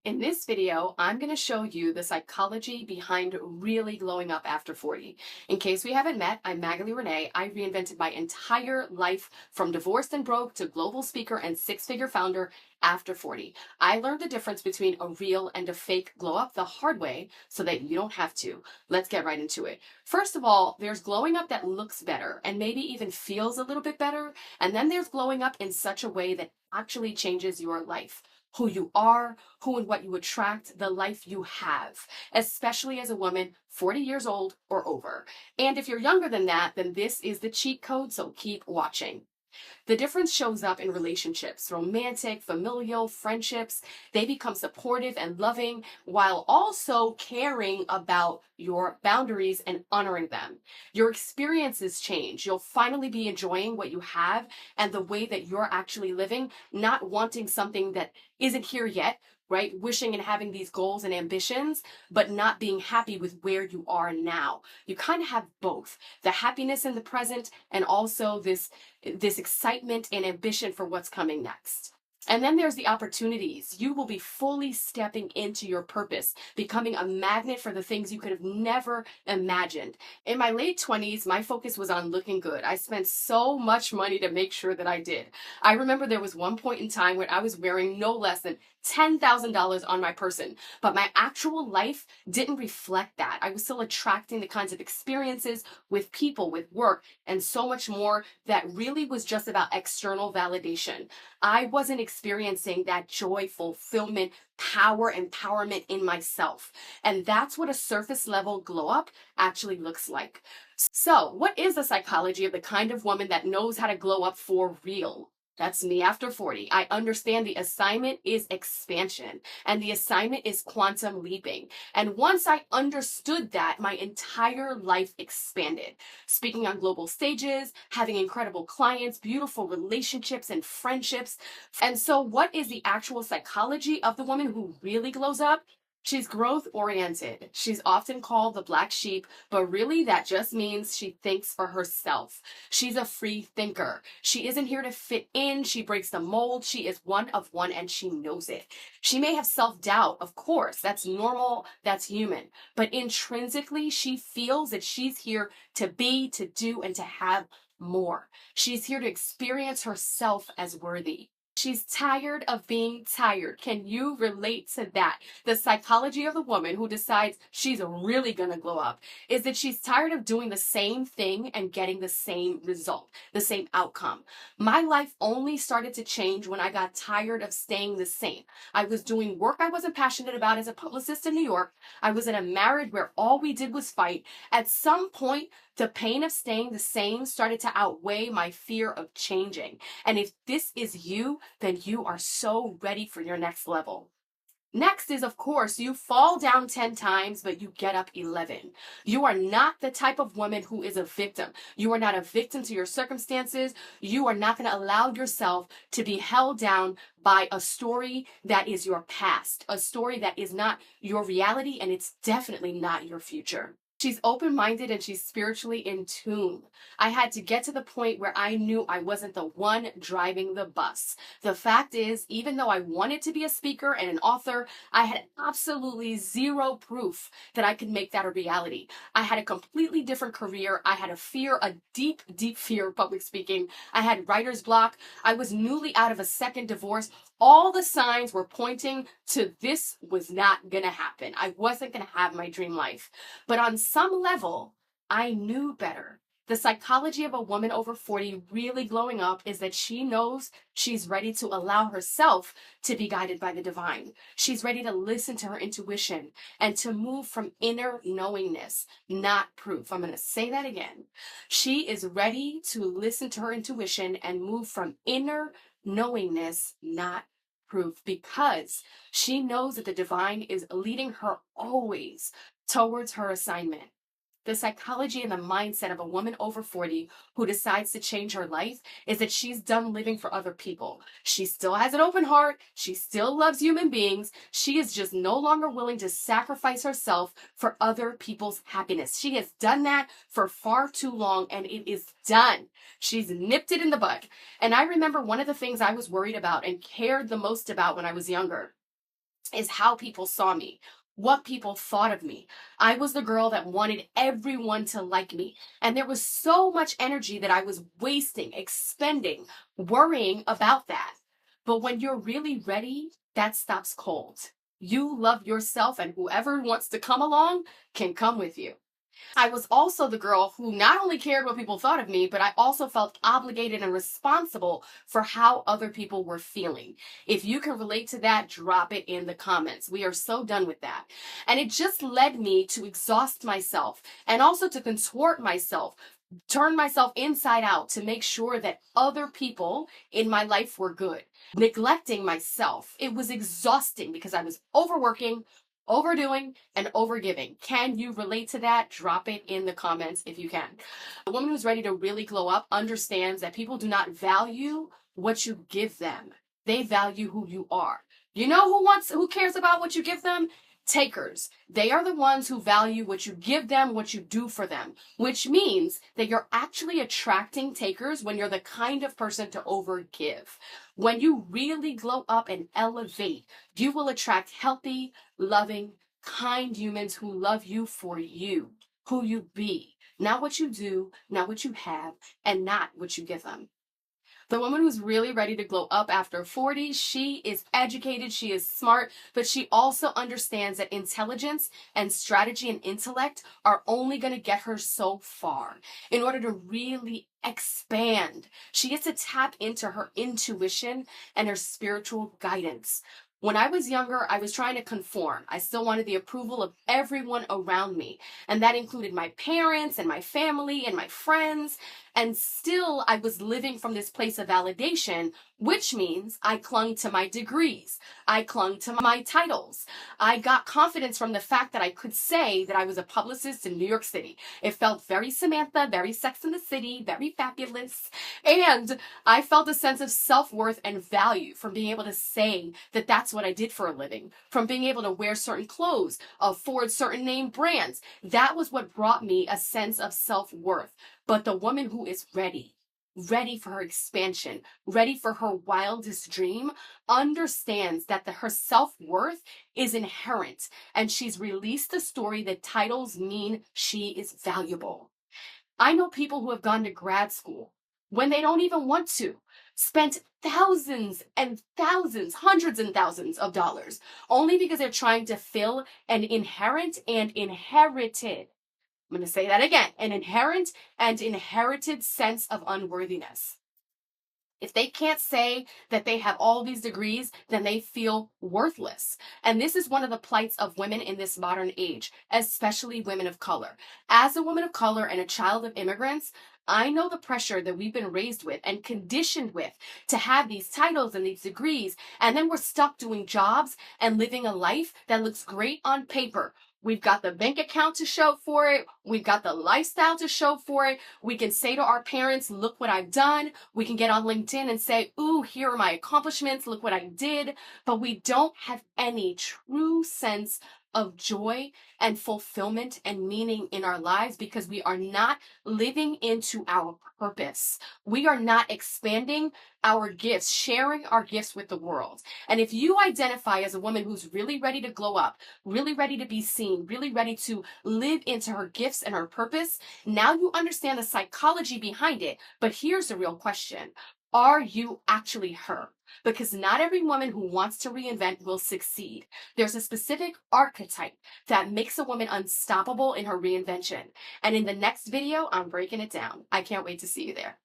In this video, I'm going to show you the psychology behind really glowing up after 40. In case we haven't met, I'm Magali Renee. I reinvented my entire life from divorced and broke to global speaker and six-figure founder after 40. I learned the difference between a real and a fake glow up the hard way so that you don't have to. Let's get right into it. First of all, there's glowing up that looks better and maybe even feels a little bit better. And then there's glowing up in such a way that actually changes your life. Who you are, who and what you attract, the life you have, especially as a woman 40 years old or over. And if you're younger than that, then this is the cheat code, so keep watching. The difference shows up in relationships, romantic, familial, friendships. They become supportive and loving while also caring about your boundaries and honoring them. Your experiences change. You'll finally be enjoying what you have and the way that you're actually living, not wanting something that isn't here yet, right? Wishing and having these goals and ambitions, but not being happy with where you are now. You kind of have both the happiness in the present and also this excitement and ambition for what's coming next. And then there's the opportunities. You will be fully stepping into your purpose, becoming a magnet for the things you could have never imagined. In my late 20s, my focus was on looking good. I spent so much money to make sure that I did. I remember there was one point in time when I was wearing no less than $10,000 on my person, but my actual life didn't reflect that. I was still attracting the kinds of experiences with people, with work, and so much more that really was just about external validation. I wasn't experiencing that joy, fulfillment, power, empowerment in myself. And that's what a surface level glow up actually looks like. So, what is the psychology of the kind of woman that knows how to glow up for real? That's me after 40. I understand the assignment is expansion and the assignment is quantum leaping. And once I understood that, my entire life expanded. Speaking on global stages, having incredible clients, beautiful relationships and friendships. And so what is the actual psychology of the woman who really glows up? She's growth oriented. She's often called the black sheep, but really that just means she thinks for herself. She's a free thinker. She isn't here to fit in. She breaks the mold. She is one of one and she knows it. She may have self-doubt, of course. That's normal. That's human. But intrinsically, she feels that she's here to be, to do, and to have more. She's here to experience herself as worthy. She's tired of being tired. Can you relate to that? The psychology of the woman who decides she's really going to glow up is that she's tired of doing the same thing and getting the same result, the same outcome. My life only started to change when I got tired of staying the same. I was doing work I wasn't passionate about as a publicist in New York. I was in a marriage where all we did was fight. At some point, the pain of staying the same started to outweigh my fear of changing. And if this is you, then you are so ready for your next level. Next is, of course, you fall down 10 times, but you get up 11. You are not the type of woman who is a victim. You are not a victim to your circumstances. You are not going to allow yourself to be held down by a story that is your past, a story that is not your reality, and it's definitely not your future. She's open-minded and she's spiritually in tune. I had to get to the point where I knew I wasn't the one driving the bus. The fact is, even though I wanted to be a speaker and an author, I had absolutely zero proof that I could make that a reality. I had a completely different career. I had a deep, deep fear of public speaking. I had writer's block. I was newly out of a second divorce. All the signs were pointing to this was not going to happen. I wasn't going to have my dream life. But on some level, I knew better. The psychology of a woman over 40 really glowing up is that she knows she's ready to allow herself to be guided by the divine. She's ready to listen to her intuition and to move from inner knowingness, not proof. I'm going to say that again. She is ready to listen to her intuition and move from inner knowingness, not proof, because she knows that the divine is leading her always towards her assignment. The psychology and the mindset of a woman over 40 who decides to change her life is that she's done living for other people. She still has an open heart. She still loves human beings. She is just no longer willing to sacrifice herself for other people's happiness. She has done that for far too long and it is done. She's nipped it in the bud. And I remember one of the things I was worried about and cared the most about when I was younger is how people saw me, what people thought of me. I was the girl that wanted everyone to like me. And there was so much energy that I was wasting, expending, worrying about that. But when you're really ready, that stops cold. You love yourself, and whoever wants to come along can come with you. I was also the girl who not only cared what people thought of me, but I also felt obligated and responsible for how other people were feeling. If you can relate to that, drop it in the comments. We are so done with that. And it just led me to exhaust myself and also to contort myself, turn myself inside out to make sure that other people in my life were good, neglecting myself. It was exhausting because I was overworking, overdoing, and overgiving. Can you relate to that? Drop it in the comments if you can. A woman who's ready to really glow up understands that people do not value what you give them. They value who you are. You know who cares about what you give them? Takers. They are the ones who value what you give them, what you do for them, which means that you're actually attracting takers when you're the kind of person to overgive. When you really glow up and elevate, you will attract healthy, loving, kind humans who love you for you, who you be, not what you do, not what you have, and not what you give them. The woman who's really ready to glow up after 40, she is educated, she is smart, but she also understands that intelligence and strategy and intellect are only going to get her so far. In order to really expand, she gets to tap into her intuition and her spiritual guidance. When I was younger, I was trying to conform. I still wanted the approval of everyone around me. And that included my parents and my family and my friends. And still, I was living from this place of validation, which means I clung to my degrees. I clung to my titles. I got confidence from the fact that I could say that I was a publicist in New York City. It felt very Samantha, very Sex in the City, very fabulous. And I felt a sense of self-worth and value from being able to say that that's what I did for a living, from being able to wear certain clothes, afford certain name brands. That was what brought me a sense of self-worth. But the woman who is ready for her expansion, ready for her wildest dream, understands that her self-worth is inherent, and she's released the story that titles mean she is valuable. I know people who have gone to grad school when they don't even want to, spent thousands and thousands, hundreds and thousands of dollars, only because they're trying to fill an inherent and inherited, I'm going to say that again, an inherent and inherited sense of unworthiness. If they can't say that they have all these degrees, then they feel worthless. And this is one of the plights of women in this modern age, especially women of color. As a woman of color and a child of immigrants, I know the pressure that we've been raised with and conditioned with to have these titles and these degrees, and then we're stuck doing jobs and living a life that looks great on paper. We've got the bank account to show for it. We've got the lifestyle to show for it. We can say to our parents, look what I've done. We can get on LinkedIn and say, ooh, here are my accomplishments. Look what I did. But we don't have any true sense of joy and fulfillment and meaning in our lives because we are not living into our purpose. We are not expanding our gifts, sharing our gifts with the world. And if you identify as a woman who's really ready to glow up, really ready to be seen, really ready to live into her gifts and her purpose, now you understand the psychology behind it. But here's the real question. Are you actually her? Because not every woman who wants to reinvent will succeed. There's a specific archetype that makes a woman unstoppable in her reinvention. And in the next video, I'm breaking it down. I can't wait to see you there.